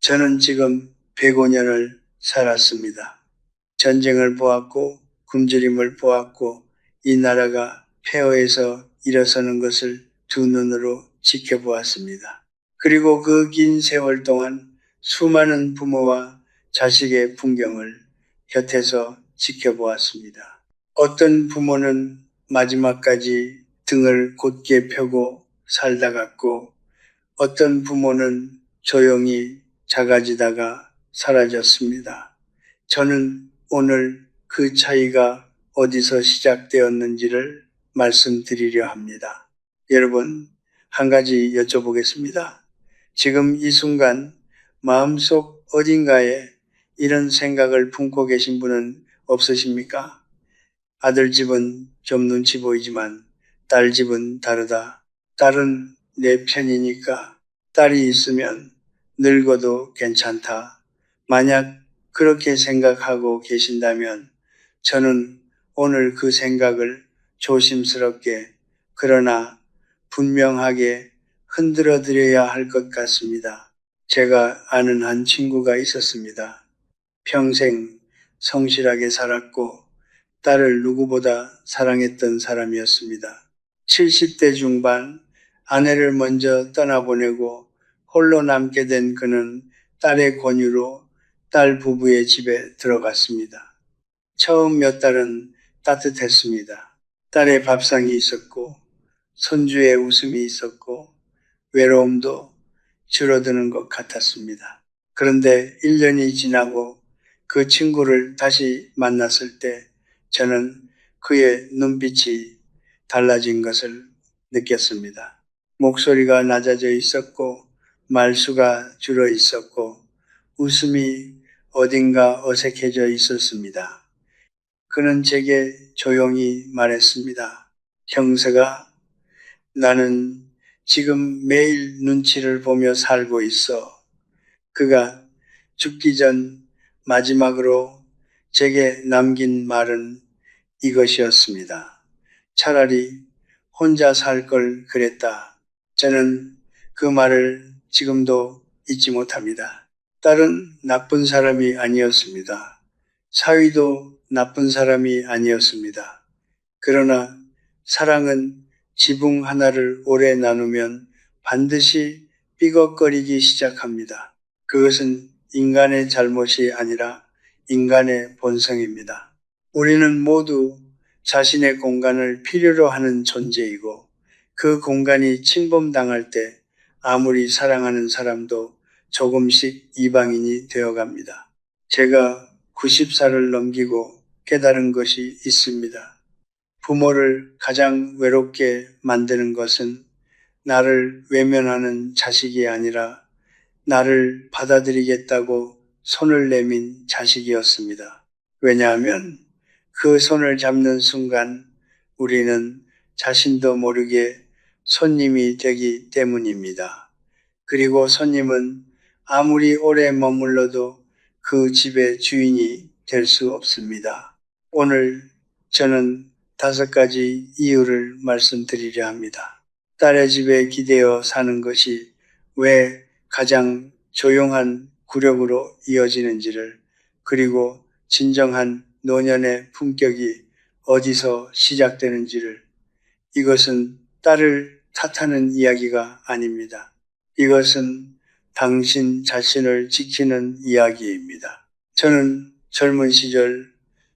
저는 지금 105년을 살았습니다. 전쟁을 보았고 굶주림을 보았고 이 나라가 폐허에서 일어서는 것을 두 눈으로 지켜보았습니다. 그리고 그 긴 세월 동안 수많은 부모와 자식의 풍경을 곁에서 지켜보았습니다. 어떤 부모는 마지막까지 등을 곧게 펴고 살다 갔고 어떤 부모는 조용히 작아지다가 사라졌습니다. 저는 오늘 그 차이가 어디서 시작되었는지를 말씀드리려 합니다. 여러분, 한 가지 여쭤보겠습니다. 지금 이 순간 마음속 어딘가에 이런 생각을 품고 계신 분은 없으십니까? 아들 집은 좀 눈치 보이지만 딸 집은 다르다. 딸은 내 편이니까 딸이 있으면 늙어도 괜찮다. 만약 그렇게 생각하고 계신다면 저는 오늘 그 생각을 조심스럽게 그러나 분명하게 흔들어 드려야 할 것 같습니다. 제가 아는 한 친구가 있었습니다. 평생 성실하게 살았고 딸을 누구보다 사랑했던 사람이었습니다. 70대 중반 아내를 먼저 떠나보내고 홀로 남게 된 그는 딸의 권유로 딸 부부의 집에 들어갔습니다. 처음 몇 달은 따뜻했습니다. 딸의 밥상이 있었고 손주의 웃음이 있었고 외로움도 줄어드는 것 같았습니다. 그런데 1년이 지나고 그 친구를 다시 만났을 때 저는 그의 눈빛이 달라진 것을 느꼈습니다. 목소리가 낮아져 있었고 말수가 줄어 있었고 웃음이 어딘가 어색해져 있었습니다. 그는 제게 조용히 말했습니다. 형사가 나는 지금 매일 눈치를 보며 살고 있어. 그가 죽기 전 마지막으로 제게 남긴 말은 이것이었습니다. 차라리 혼자 살 걸 그랬다. 저는 그 말을 지금도 잊지 못합니다. 딸은 나쁜 사람이 아니었습니다. 사위도 나쁜 사람이 아니었습니다. 그러나 사랑은 지붕 하나를 오래 나누면 반드시 삐걱거리기 시작합니다. 그것은 인간의 잘못이 아니라 인간의 본성입니다. 우리는 모두 자신의 공간을 필요로 하는 존재이고 그 공간이 침범당할 때 아무리 사랑하는 사람도 조금씩 이방인이 되어갑니다. 제가 90살을 넘기고 깨달은 것이 있습니다. 부모를 가장 외롭게 만드는 것은 나를 외면하는 자식이 아니라 나를 받아들이겠다고 손을 내민 자식이었습니다. 왜냐하면 그 손을 잡는 순간 우리는 자신도 모르게 손님이 되기 때문입니다. 그리고 손님은 아무리 오래 머물러도 그 집의 주인이 될 수 없습니다. 오늘 저는 5가지 이유를 말씀드리려 합니다. 딸의 집에 기대어 사는 것이 왜 가장 조용한 굴욕으로 이어지는지를 그리고 진정한 노년의 품격이 어디서 시작되는지를 이것은 딸을 탓하는 이야기가 아닙니다. 이것은 당신 자신을 지키는 이야기입니다. 저는 젊은 시절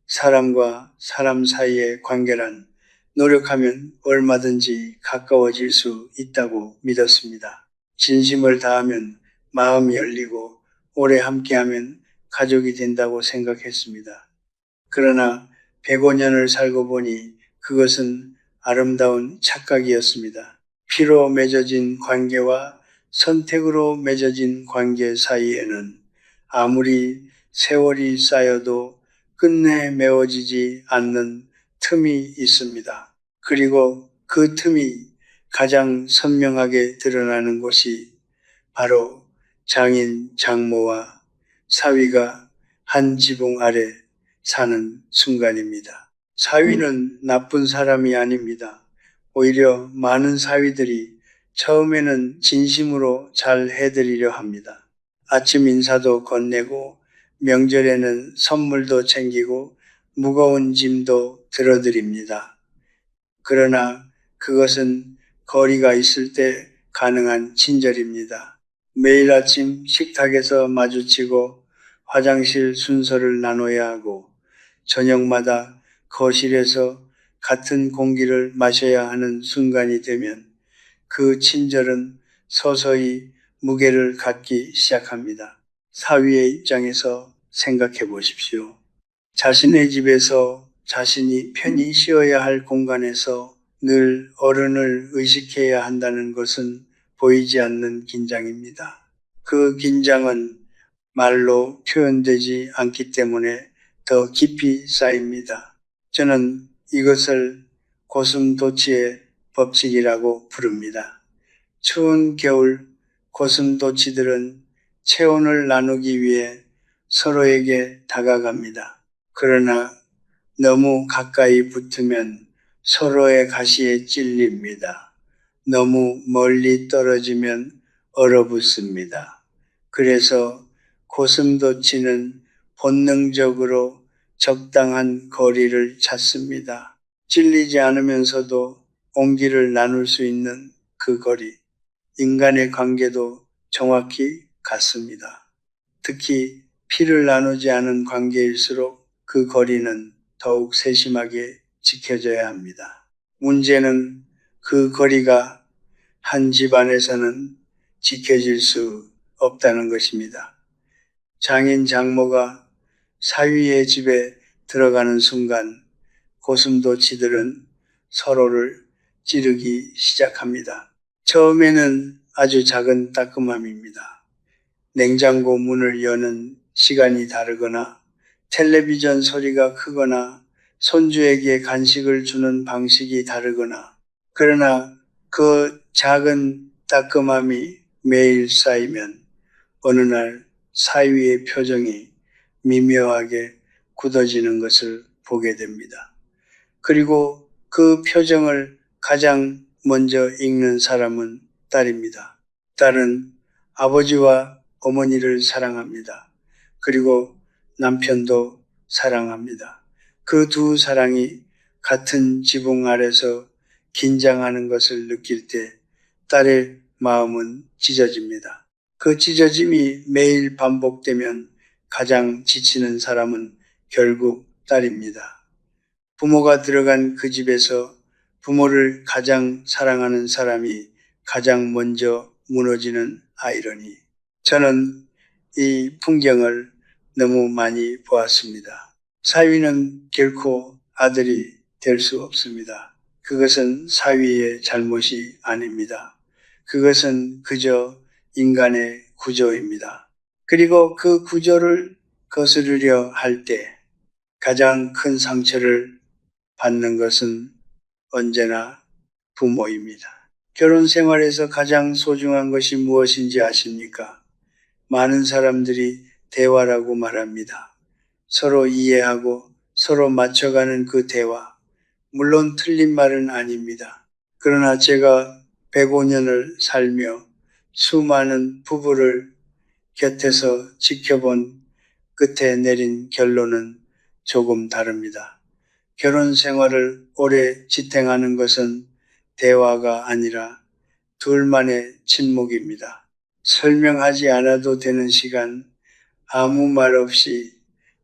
사람과 사람 사이의 관계란 노력하면 얼마든지 가까워질 수 있다고 믿었습니다. 진심을 다하면 마음이 열리고 오래 함께하면 가족이 된다고 생각했습니다. 그러나 105년을 살고 보니 그것은 아름다운 착각이었습니다. 피로 맺어진 관계와 선택으로 맺어진 관계 사이에는 아무리 세월이 쌓여도 끝내 메워지지 않는 틈이 있습니다. 그리고 그 틈이 가장 선명하게 드러나는 곳이 바로 장인, 장모와 사위가 한 지붕 아래 사는 순간입니다. 사위는 나쁜 사람이 아닙니다. 오히려 많은 사위들이 처음에는 진심으로 잘 해드리려 합니다. 아침 인사도 건네고 명절에는 선물도 챙기고 무거운 짐도 들어드립니다. 그러나 그것은 거리가 있을 때 가능한 친절입니다. 매일 아침 식탁에서 마주치고 화장실 순서를 나눠야 하고 저녁마다 거실에서 같은 공기를 마셔야 하는 순간이 되면 그 친절은 서서히 무게를 갖기 시작합니다. 사위의 입장에서 생각해 보십시오. 자신의 집에서 자신이 편히 쉬어야 할 공간에서 늘 어른을 의식해야 한다는 것은 보이지 않는 긴장입니다. 그 긴장은 말로 표현되지 않기 때문에 더 깊이 쌓입니다. 저는 이것을 고슴도치의 법칙이라고 부릅니다. 추운 겨울 고슴도치들은 체온을 나누기 위해 서로에게 다가갑니다. 그러나 너무 가까이 붙으면 서로의 가시에 찔립니다. 너무 멀리 떨어지면 얼어붙습니다. 그래서 고슴도치는 본능적으로 적당한 거리를 찾습니다. 찔리지 않으면서도 온기를 나눌 수 있는 그 거리. 인간의 관계도 정확히 같습니다. 특히 피를 나누지 않은 관계일수록 그 거리는 더욱 세심하게 지켜져야 합니다. 문제는 그 거리가 한 집안에서는 지켜질 수 없다는 것입니다. 장인 장모가 사위의 집에 들어가는 순간 고슴도치들은 서로를 찌르기 시작합니다. 처음에는 아주 작은 따끔함입니다. 냉장고 문을 여는 시간이 다르거나 텔레비전 소리가 크거나 손주에게 간식을 주는 방식이 다르거나 그러나 그 작은 따끔함이 매일 쌓이면 어느 날 사위의 표정이 미묘하게 굳어지는 것을 보게 됩니다. 그리고 그 표정을 가장 먼저 읽는 사람은 딸입니다. 딸은 아버지와 어머니를 사랑합니다. 그리고 남편도 사랑합니다. 그 두 사랑이 같은 지붕 아래서 긴장하는 것을 느낄 때 딸의 마음은 찢어집니다. 그 찢어짐이 매일 반복되면 가장 지치는 사람은 결국 딸입니다. 부모가 들어간 그 집에서 부모를 가장 사랑하는 사람이 가장 먼저 무너지는 아이러니. 저는 이 풍경을 너무 많이 보았습니다. 사위는 결코 아들이 될 수 없습니다. 그것은 사위의 잘못이 아닙니다. 그것은 그저 인간의 구조입니다. 그리고 그 구조를 거스르려 할 때 가장 큰 상처를 받는 것은 언제나 부모입니다. 결혼 생활에서 가장 소중한 것이 무엇인지 아십니까? 많은 사람들이 대화라고 말합니다. 서로 이해하고 서로 맞춰가는 그 대화. 물론 틀린 말은 아닙니다. 그러나 제가 105년을 살며 수많은 부부를 곁에서 지켜본 끝에 내린 결론은 조금 다릅니다. 결혼 생활을 오래 지탱하는 것은 대화가 아니라 둘만의 침묵입니다. 설명하지 않아도 되는 시간, 아무 말 없이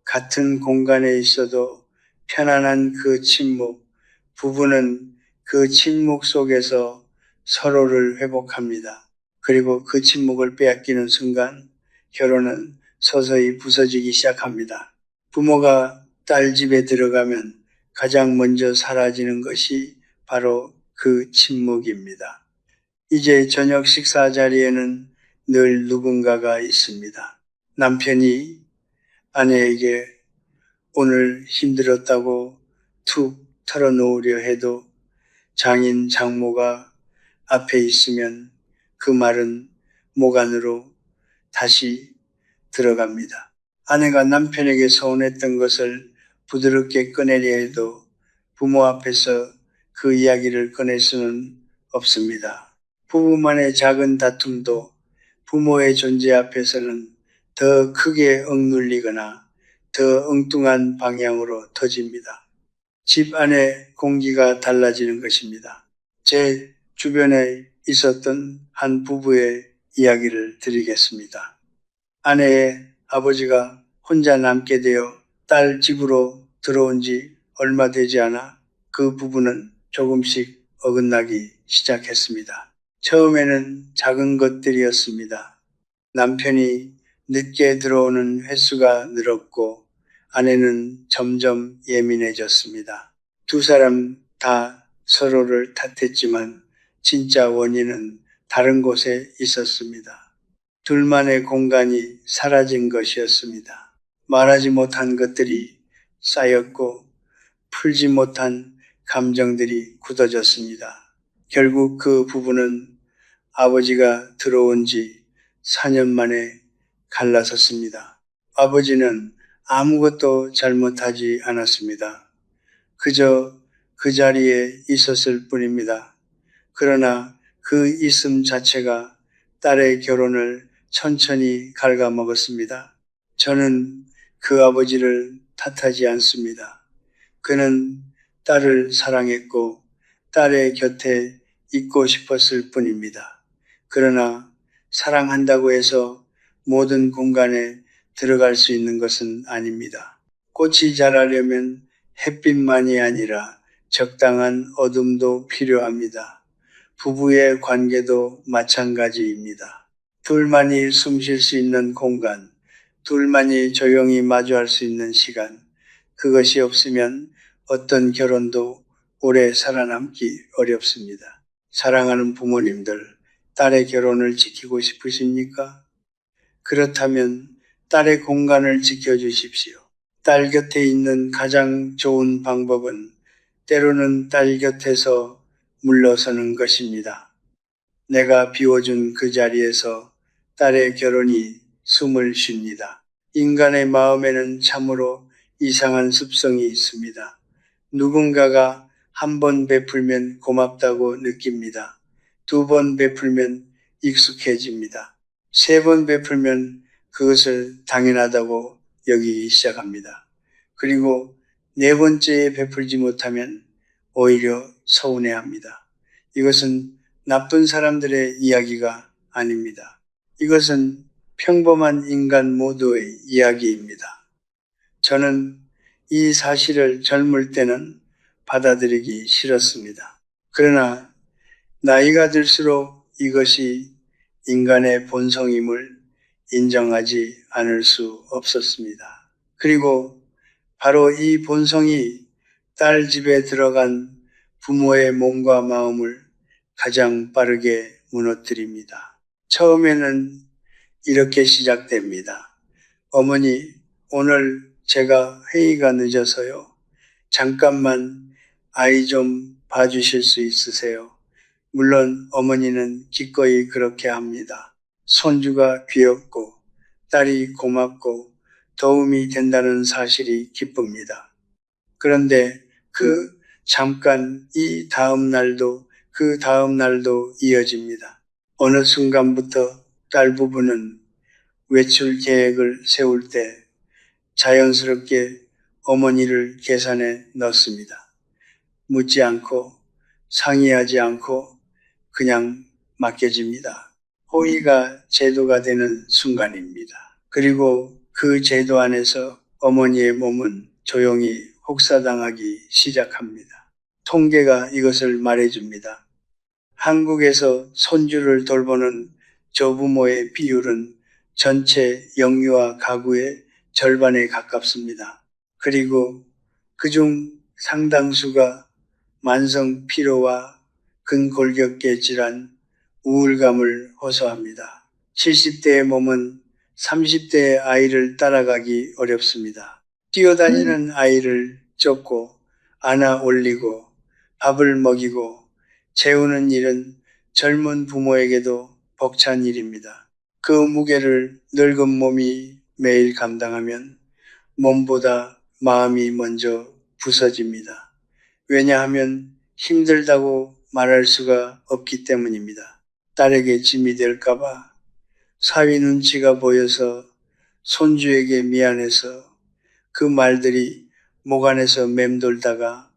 같은 공간에 있어도 편안한 그 침묵, 부부는 그 침묵 속에서 서로를 회복합니다. 그리고 그 침묵을 빼앗기는 순간 결혼은 서서히 부서지기 시작합니다. 부모가 딸 집에 들어가면 가장 먼저 사라지는 것이 바로 그 침묵입니다. 이제 저녁 식사 자리에는 늘 누군가가 있습니다. 남편이 아내에게 오늘 힘들었다고 툭 털어놓으려 해도 장인 장모가 앞에 있으면 그 말은 목 안으로 다시 들어갑니다. 아내가 남편에게 서운했던 것을 부드럽게 꺼내려 해도 부모 앞에서 그 이야기를 꺼낼 수는 없습니다. 부부만의 작은 다툼도 부모의 존재 앞에서는 더 크게 억눌리거나 더 엉뚱한 방향으로 터집니다. 집 안의 공기가 달라지는 것입니다. 제 주변에 있었던 한 부부의 이야기를 드리겠습니다. 아내의 아버지가 혼자 남게 되어 딸 집으로 들어온 지 얼마 되지 않아 그 부부는 조금씩 어긋나기 시작했습니다. 처음에는 작은 것들이었습니다. 남편이 늦게 들어오는 횟수가 늘었고 아내는 점점 예민해졌습니다. 두 사람 다 서로를 탓했지만 진짜 원인은 다른 곳에 있었습니다. 둘만의 공간이 사라진 것이었습니다. 말하지 못한 것들이 쌓였고 풀지 못한 감정들이 굳어졌습니다. 결국 그 부부는 아버지가 들어온 지 4년 만에 갈라섰습니다. 아버지는 아무것도 잘못하지 않았습니다. 그저 그 자리에 있었을 뿐입니다. 그러나 그 있음 자체가 딸의 결혼을 천천히 갉아먹었습니다. 저는 그 아버지를 탓하지 않습니다. 그는 딸을 사랑했고 딸의 곁에 있고 싶었을 뿐입니다. 그러나 사랑한다고 해서 모든 공간에 들어갈 수 있는 것은 아닙니다. 꽃이 자라려면 햇빛만이 아니라 적당한 어둠도 필요합니다. 부부의 관계도 마찬가지입니다. 둘만이 숨 쉴 수 있는 공간, 둘만이 조용히 마주할 수 있는 시간, 그것이 없으면 어떤 결혼도 오래 살아남기 어렵습니다. 사랑하는 부모님들, 딸의 결혼을 지키고 싶으십니까? 그렇다면 딸의 공간을 지켜주십시오. 딸 곁에 있는 가장 좋은 방법은 때로는 딸 곁에서 물러서는 것입니다. 내가 비워준 그 자리에서 딸의 결혼이 숨을 쉽니다. 인간의 마음에는 참으로 이상한 습성이 있습니다. 누군가가 한 번 베풀면 고맙다고 느낍니다. 두 번 베풀면 익숙해집니다. 세 번 베풀면 그것을 당연하다고 여기기 시작합니다. 그리고 네 번째에 베풀지 못하면 오히려 서운해합니다. 이것은 나쁜 사람들의 이야기가 아닙니다. 이것은 평범한 인간 모두의 이야기입니다. 저는 이 사실을 젊을 때는 받아들이기 싫었습니다. 그러나 나이가 들수록 이것이 인간의 본성임을 인정하지 않을 수 없었습니다. 그리고 바로 이 본성이 딸 집에 들어간 부모의 몸과 마음을 가장 빠르게 무너뜨립니다. 처음에는 이렇게 시작됩니다. 어머니, 오늘 제가 회의가 늦어서요. 잠깐만 아이 좀 봐주실 수 있으세요? 물론 어머니는 기꺼이 그렇게 합니다. 손주가 귀엽고 딸이 고맙고 도움이 된다는 사실이 기쁩니다. 그런데 그 잠깐 이 다음 날도 그 다음 날도 이어집니다. 어느 순간부터 딸 부부는 외출 계획을 세울 때 자연스럽게 어머니를 계산에 넣습니다. 묻지 않고 상의하지 않고 그냥 맡겨집니다. 호의가 제도가 되는 순간입니다. 그리고 그 제도 안에서 어머니의 몸은 조용히 혹사당하기 시작합니다. 통계가 이것을 말해줍니다. 한국에서 손주를 돌보는 조부모의 비율은 전체 영유아 가구의 절반에 가깝습니다. 그리고 그중 상당수가 만성 피로와 근골격계 질환, 우울감을 호소합니다. 70대의 몸은 30대의 아이를 따라가기 어렵습니다. 뛰어다니는 아이를 쫓고 안아 올리고 밥을 먹이고 재우는 일은 젊은 부모에게도 벅찬 일입니다. 그 무게를 늙은 몸이 매일 감당하면 몸보다 마음이 먼저 부서집니다. 왜냐하면 힘들다고 말할 수가 없기 때문입니다. 딸에게 짐이 될까봐, 사위 눈치가 보여서 손주에게 미안해서 그 말들이 목 안에서 맴돌다가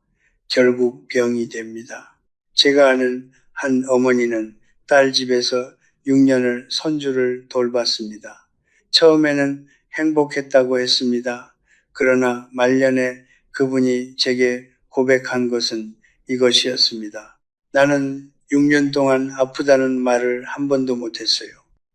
결국 병이 됩니다. 제가 아는 한 어머니는 딸 집에서 6년을 손주를 돌봤습니다. 처음에는 행복했다고 했습니다. 그러나 말년에 그분이 제게 고백한 것은 이것이었습니다. 나는 6년 동안 아프다는 말을 한 번도 못했어요.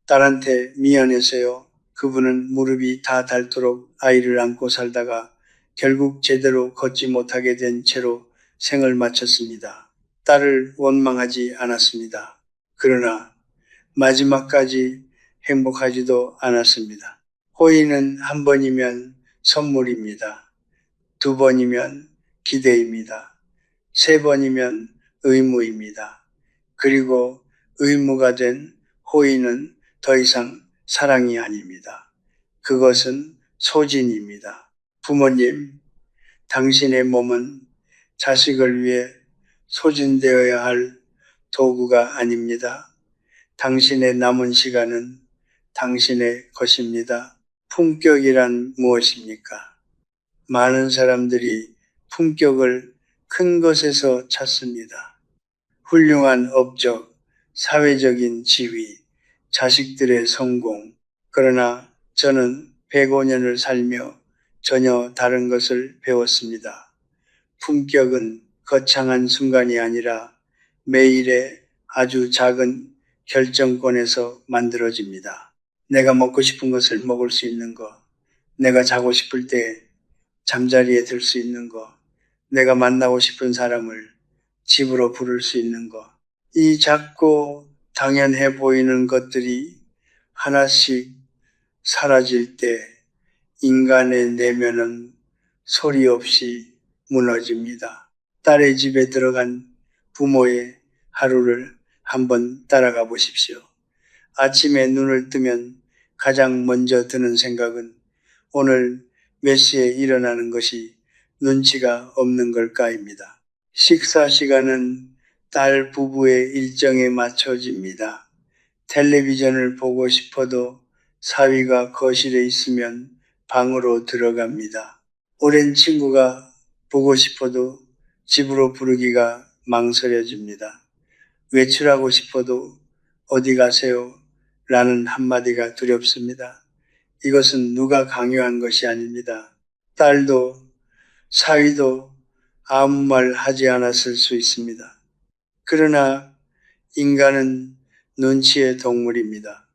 딸한테 미안해서요. 그분은 무릎이 다 닳도록 아이를 안고 살다가 결국 제대로 걷지 못하게 된 채로 생을 마쳤습니다. 딸을 원망하지 않았습니다. 그러나 마지막까지 행복하지도 않았습니다. 호의는 한 번이면 선물입니다. 두 번이면 기대입니다. 세 번이면 의무입니다. 그리고 의무가 된 호의는 더 이상 사랑이 아닙니다. 그것은 소진입니다. 부모님, 당신의 몸은 자식을 위해 소진되어야 할 도구가 아닙니다. 당신의 남은 시간은 당신의 것입니다. 품격이란 무엇입니까? 많은 사람들이 품격을 큰 것에서 찾습니다. 훌륭한 업적, 사회적인 지위, 자식들의 성공. 그러나 저는 105년을 살며 전혀 다른 것을 배웠습니다. 품격은 거창한 순간이 아니라 매일의 아주 작은 결정권에서 만들어집니다. 내가 먹고 싶은 것을 먹을 수 있는 것, 내가 자고 싶을 때 잠자리에 들 수 있는 것, 내가 만나고 싶은 사람을 집으로 부를 수 있는 것. 이 작고 당연해 보이는 것들이 하나씩 사라질 때 인간의 내면은 소리 없이 무너집니다. 딸의 집에 들어간 부모의 하루를 한번 따라가 보십시오. 아침에 눈을 뜨면 가장 먼저 드는 생각은 오늘 몇 시에 일어나는 것이 눈치가 없는 걸까입니다. 식사 시간은 딸 부부의 일정에 맞춰집니다. 텔레비전을 보고 싶어도 사위가 거실에 있으면 방으로 들어갑니다. 오랜 친구가 보고 싶어도 집으로 부르기가 망설여집니다. 외출하고 싶어도 어디 가세요? 라는 한마디가 두렵습니다. 이것은 누가 강요한 것이 아닙니다. 딸도 사위도 아무 말 하지 않았을 수 있습니다. 그러나 인간은 눈치의 동물입니다.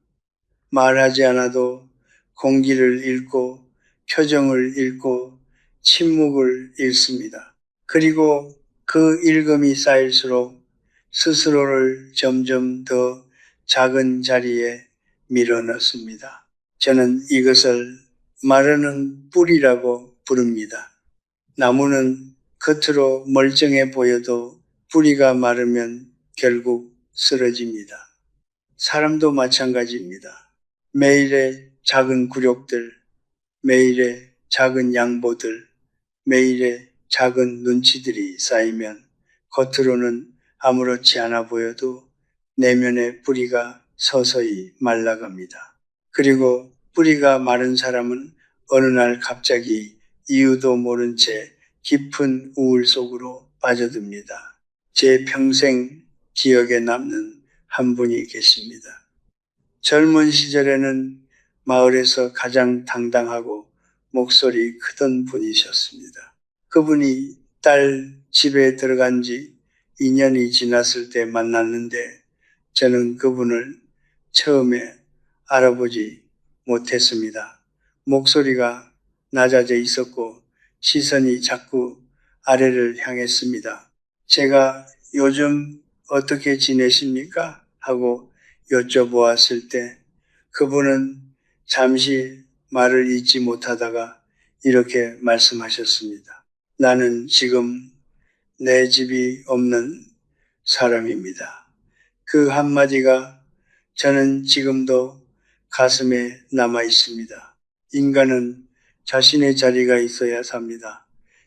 말하지 않아도 공기를 읽고 표정을 읽고 침묵을 읽습니다. 그리고 그 읽음이 쌓일수록 스스로를 점점 더 작은 자리에 밀어넣습니다. 저는 이것을 마르는 뿌리라고 부릅니다. 나무는 겉으로 멀쩡해 보여도 뿌리가 마르면 결국 쓰러집니다. 사람도 마찬가지입니다. 매일의 작은 굴욕들, 매일의 작은 양보들, 매일의 작은 눈치들이 쌓이면 겉으로는 아무렇지 않아 보여도 내면의 뿌리가 서서히 말라갑니다. 그리고 뿌리가 마른 사람은 어느 날 갑자기 이유도 모른 채 깊은 우울 속으로 빠져듭니다. 제 평생 기억에 남는 한 분이 계십니다. 젊은 시절에는 마을에서 가장 당당하고 목소리 크던 분이셨습니다. 그분이 딸 집에 들어간 지 2년이 지났을 때 만났는데 저는 그분을 처음에 알아보지 못했습니다. 목소리가 낮아져 있었고 시선이 자꾸 아래를 향했습니다. 제가 요즘 어떻게 지내십니까? 하고 여쭤보았을 때 그분은 잠시 말을 잇지 못하다가 이렇게 말씀하셨습니다. 나는 지금 내 집이 없는 사람입니다. 그 한마디가 저는 지금도 가슴에 남아 있습니다. 인간은 자신의 자리가 있어야 삽니다.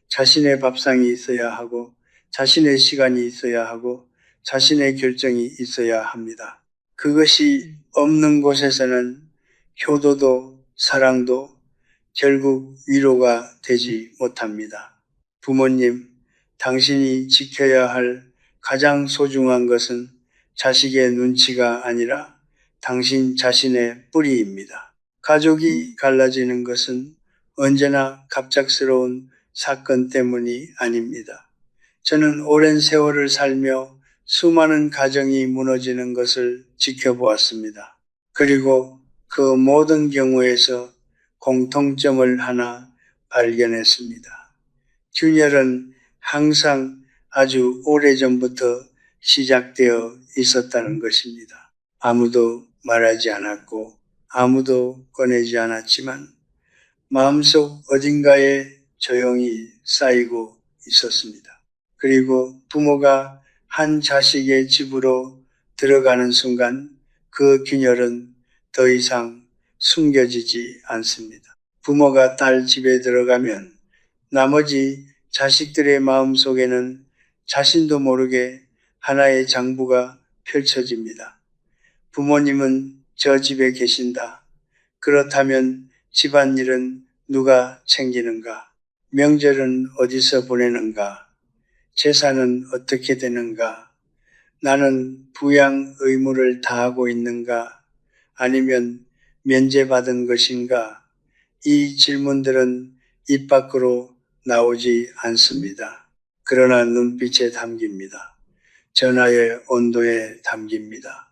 자신의 밥상이 있어야 하고 자신의 시간이 있어야 하고 자신의 결정이 있어야 합니다. 그것이 없는 곳에서는 효도도 사랑도 결국 위로가 되지 못합니다. 부모님, 당신이 지켜야 할 가장 소중한 것은 자식의 눈치가 아니라 당신 자신의 뿌리입니다. 가족이 갈라지는 것은 언제나 갑작스러운 사건 때문이 아닙니다. 저는 오랜 세월을 살며 수많은 가정이 무너지는 것을 지켜보았습니다. 그리고 그 모든 경우에서 공통점을 하나 발견했습니다. 균열은 항상 아주 오래전부터 시작되어 있었다는 것입니다. 아무도 말하지 않았고 아무도 꺼내지 않았지만 마음속 어딘가에 조용히 쌓이고 있었습니다. 그리고 부모가 한 자식의 집으로 들어가는 순간 그 균열은 더 이상 숨겨지지 않습니다. 부모가 딸 집에 들어가면 나머지 자식들의 마음속에는 자신도 모르게 하나의 장부가 펼쳐집니다. 부모님은 저 집에 계신다. 그렇다면 집안일은 누가 챙기는가? 명절은 어디서 보내는가? 재산은 어떻게 되는가? 나는 부양 의무를 다하고 있는가? 아니면 면제받은 것인가? 이 질문들은 입 밖으로 나오지 않습니다. 그러나 눈빛에 담깁니다. 전화의 온도에 담깁니다.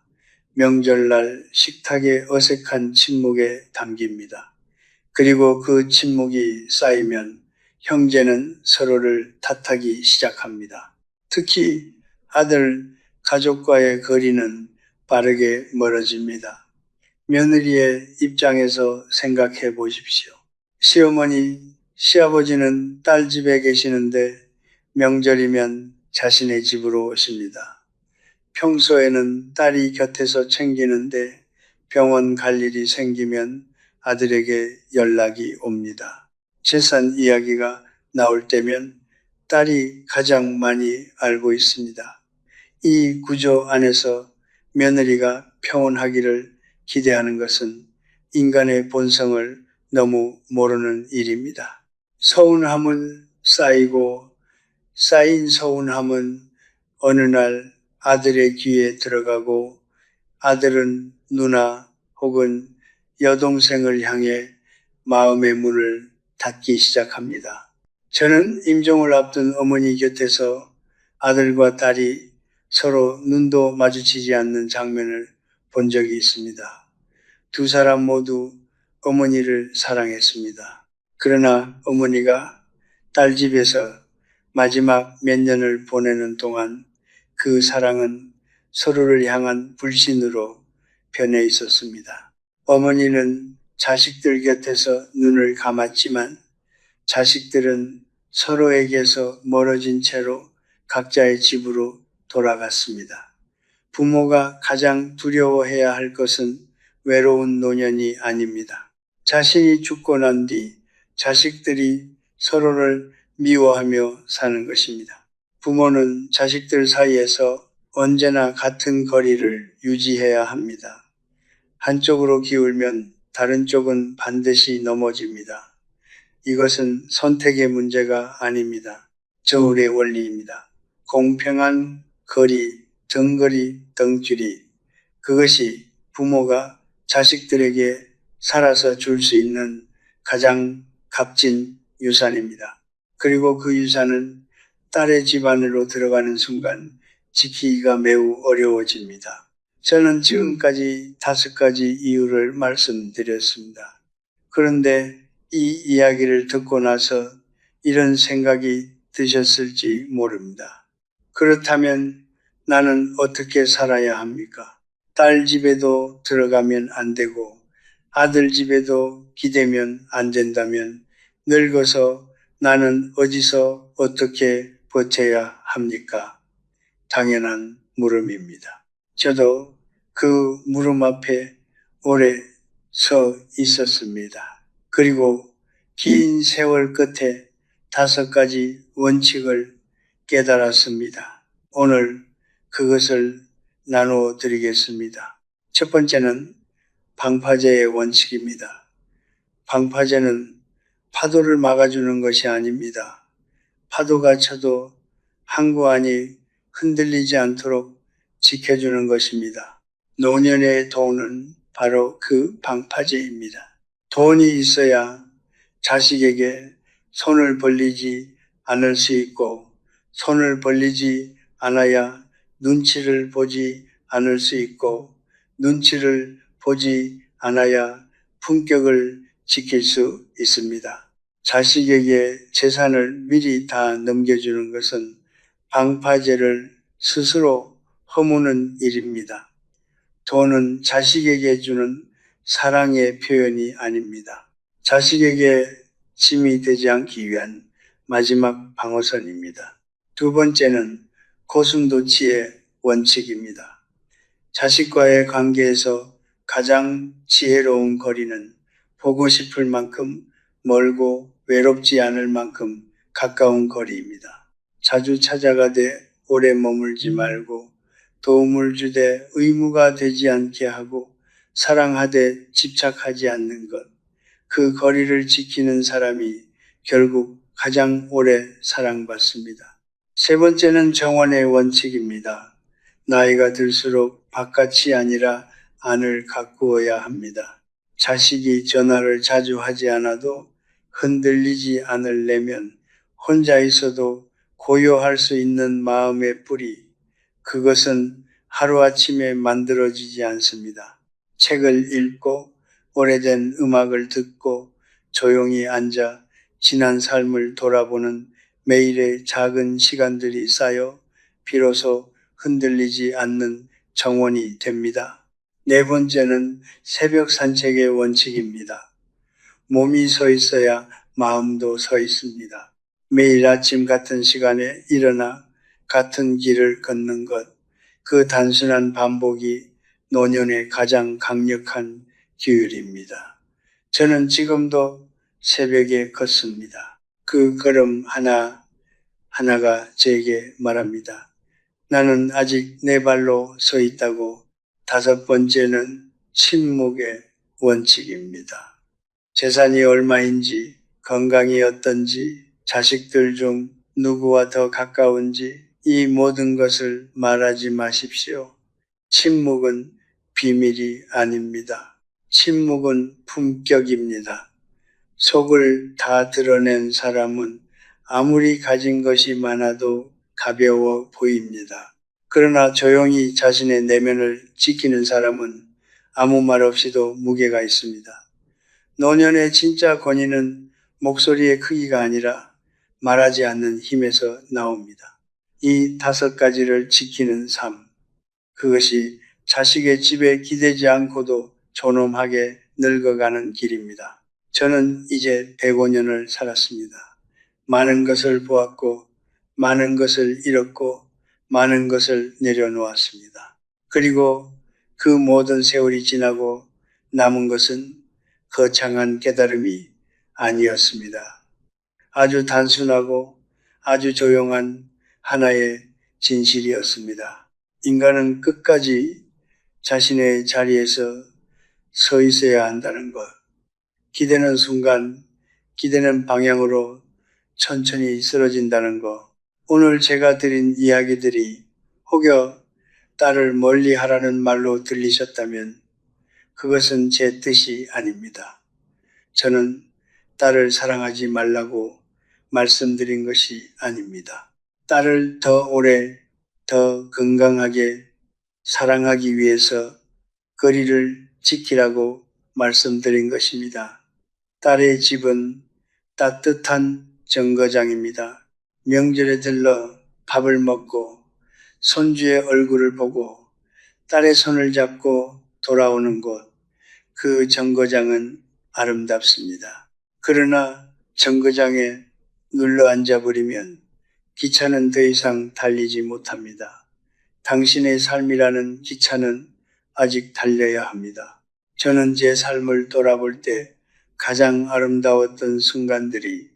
명절날 식탁의 어색한 침묵에 담깁니다. 그리고 그 침묵이 쌓이면 형제는 서로를 탓하기 시작합니다. 특히 아들 가족과의 거리는 빠르게 멀어집니다. 며느리의 입장에서 생각해 보십시오. 시어머니, 시아버지는 딸 집에 계시는데 명절이면 자신의 집으로 오십니다. 평소에는 딸이 곁에서 챙기는데 병원 갈 일이 생기면 아들에게 연락이 옵니다. 재산 이야기가 나올 때면 딸이 가장 많이 알고 있습니다. 이 구조 안에서 며느리가 평온하기를 기대하는 것은 인간의 본성을 너무 모르는 일입니다. 서운함은 쌓이고 쌓인 서운함은 어느 날 아들의 귀에 들어가고 아들은 누나 혹은 여동생을 향해 마음의 문을 닫기 시작합니다. 저는 임종을 앞둔 어머니 곁에서 아들과 딸이 서로 눈도 마주치지 않는 장면을 본 적이 있습니다. 두 사람 모두 어머니를 사랑했습니다. 그러나 어머니가 딸 집에서 마지막 몇 년을 보내는 동안 그 사랑은 서로를 향한 불신으로 변해 있었습니다. 어머니는 자식들 곁에서 눈을 감았지만 자식들은 서로에게서 멀어진 채로 각자의 집으로 돌아갔습니다. 부모가 가장 두려워해야 할 것은 외로운 노년이 아닙니다. 자신이 죽고 난 뒤 자식들이 서로를 미워하며 사는 것입니다. 부모는 자식들 사이에서 언제나 같은 거리를 유지해야 합니다. 한쪽으로 기울면 다른 쪽은 반드시 넘어집니다. 이것은 선택의 문제가 아닙니다. 저울의 원리입니다. 공평한 거리, 등거리, 등줄이, 그것이 부모가 자식들에게 살아서 줄 수 있는 가장 값진 유산입니다. 그리고 그 유산은 딸의 집안으로 들어가는 순간 지키기가 매우 어려워집니다. 저는 지금까지 5가지 이유를 말씀드렸습니다. 그런데 이 이야기를 듣고 나서 이런 생각이 드셨을지 모릅니다. 그렇다면 나는 어떻게 살아야 합니까? 딸 집에도 들어가면 안 되고 아들 집에도 기대면 안 된다면 늙어서 나는 어디서 어떻게 버텨야 합니까? 당연한 물음입니다. 저도 그 물음 앞에 오래 서 있었습니다. 그리고 긴 세월 끝에 5가지 원칙을 깨달았습니다. 오늘 그것을 나누어 드리겠습니다. 첫 번째는 방파제의 원칙입니다. 방파제는 파도를 막아주는 것이 아닙니다. 파도가 쳐도 항구 안이 흔들리지 않도록 지켜주는 것입니다. 노년의 돈은 바로 그 방파제입니다. 돈이 있어야 자식에게 손을 벌리지 않을 수 있고, 손을 벌리지 않아야 눈치를 보지 않을 수 있고, 눈치를 보지 않아야 품격을 지킬 수 있습니다. 자식에게 재산을 미리 다 넘겨주는 것은 방파제를 스스로 허무는 일입니다. 돈은 자식에게 주는 사랑의 표현이 아닙니다. 자식에게 짐이 되지 않기 위한 마지막 방어선입니다. 두 번째는 고슴도치의 원칙입니다. 자식과의 관계에서 가장 지혜로운 거리는 보고 싶을 만큼 멀고 외롭지 않을 만큼 가까운 거리입니다. 자주 찾아가되 오래 머물지 말고 도움을 주되 의무가 되지 않게 하고 사랑하되 집착하지 않는 것. 그 거리를 지키는 사람이 결국 가장 오래 사랑받습니다. 세 번째는 정원의 원칙입니다. 나이가 들수록 바깥이 아니라 안을 가꾸어야 합니다. 자식이 전화를 자주 하지 않아도 흔들리지 않으려면 혼자 있어도 고요할 수 있는 마음의 뿌리, 그것은 하루아침에 만들어지지 않습니다. 책을 읽고 오래된 음악을 듣고 조용히 앉아 지난 삶을 돌아보는 매일의 작은 시간들이 쌓여 비로소 흔들리지 않는 정원이 됩니다. 네 번째는 새벽 산책의 원칙입니다. 몸이 서 있어야 마음도 서 있습니다. 매일 아침 같은 시간에 일어나 같은 길을 걷는 것, 그 단순한 반복이 노년의 가장 강력한 규율입니다. 저는 지금도 새벽에 걷습니다. 그 걸음 하나가 제게 말합니다. 나는 아직 내 발로 서 있다고. 다섯 번째는 침묵의 원칙입니다. 재산이 얼마인지, 건강이 어떤지, 자식들 중 누구와 더 가까운지 이 모든 것을 말하지 마십시오. 침묵은 비밀이 아닙니다. 침묵은 품격입니다. 속을 다 드러낸 사람은 아무리 가진 것이 많아도 가벼워 보입니다. 그러나 조용히 자신의 내면을 지키는 사람은 아무 말 없이도 무게가 있습니다. 노년의 진짜 권위는 목소리의 크기가 아니라 말하지 않는 힘에서 나옵니다. 이 다섯 가지를 지키는 삶, 그것이 자식의 집에 기대지 않고도 존엄하게 늙어가는 길입니다. 저는 이제 105년을 살았습니다. 많은 것을 보았고, 많은 것을 잃었고, 많은 것을 내려놓았습니다. 그리고 그 모든 세월이 지나고 남은 것은 거창한 깨달음이 아니었습니다. 아주 단순하고 아주 조용한 하나의 진실이었습니다. 인간은 끝까지 자신의 자리에서 서 있어야 한다는 것. 기대는 순간, 기대는 방향으로 천천히 쓰러진다는 것. 오늘 제가 드린 이야기들이 혹여 딸을 멀리 하라는 말로 들리셨다면 그것은 제 뜻이 아닙니다. 저는 딸을 사랑하지 말라고 말씀드린 것이 아닙니다. 딸을 더 오래, 더 건강하게 사랑하기 위해서 거리를 지키라고 말씀드린 것입니다. 딸의 집은 따뜻한 정거장입니다. 명절에 들러 밥을 먹고 손주의 얼굴을 보고 딸의 손을 잡고 돌아오는 곳, 그 정거장은 아름답습니다. 그러나 정거장에 눌러 앉아버리면 기차는 더 이상 달리지 못합니다. 당신의 삶이라는 기차는 아직 달려야 합니다. 저는 제 삶을 돌아볼 때 가장 아름다웠던 순간들이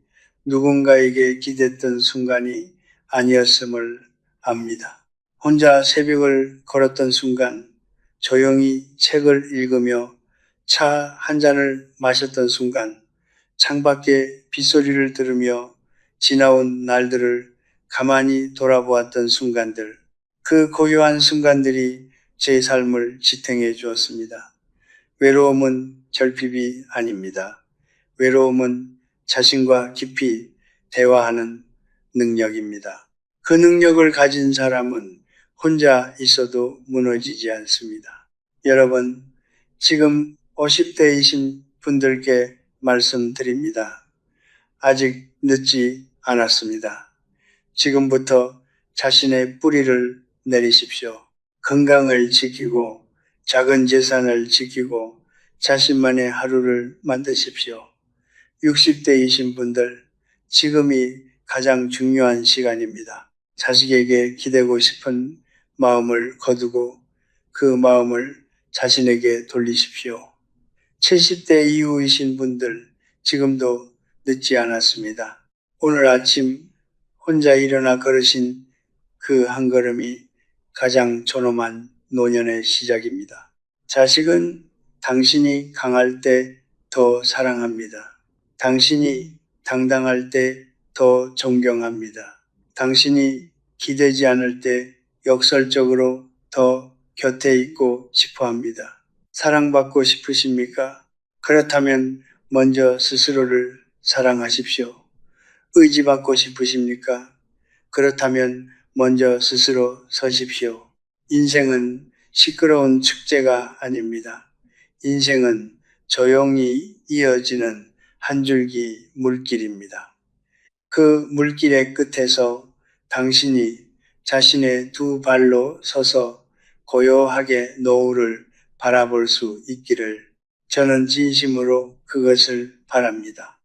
누군가에게 기댔던 순간이 아니었음을 압니다. 혼자 새벽을 걸었던 순간, 조용히 책을 읽으며 차 한 잔을 마셨던 순간, 창밖에 빗소리를 들으며 지나온 날들을 가만히 돌아보았던 순간들, 그 고요한 순간들이 제 삶을 지탱해 주었습니다. 외로움은 결핍이 아닙니다. 외로움은 자신과 깊이 대화하는 능력입니다. 그 능력을 가진 사람은 혼자 있어도 무너지지 않습니다. 여러분, 지금 50대이신 분들께 말씀드립니다. 아직 늦지 않았습니다. 지금부터 자신의 뿌리를 내리십시오. 건강을 지키고 작은 재산을 지키고 자신만의 하루를 만드십시오. 60대이신 분들, 지금이 가장 중요한 시간입니다. 자식에게 기대고 싶은 마음을 거두고 그 마음을 자신에게 돌리십시오. 70대 이후이신 분들, 지금도 늦지 않았습니다. 오늘 아침 혼자 일어나 걸으신 그 한 걸음이 가장 존엄한 노년의 시작입니다. 자식은 당신이 강할 때 더 사랑합니다. 당신이 당당할 때 더 존경합니다. 당신이 기대지 않을 때 역설적으로 더 곁에 있고 싶어 합니다. 사랑받고 싶으십니까? 그렇다면 먼저 스스로를 사랑하십시오. 의지받고 싶으십니까? 그렇다면 먼저 스스로 서십시오. 인생은 시끄러운 축제가 아닙니다. 인생은 조용히 이어지는 한 줄기 물길입니다. 그 물길의 끝에서 당신이 자신의 두 발로 서서 고요하게 노을을 바라볼 수 있기를 저는 진심으로 그것을 바랍니다.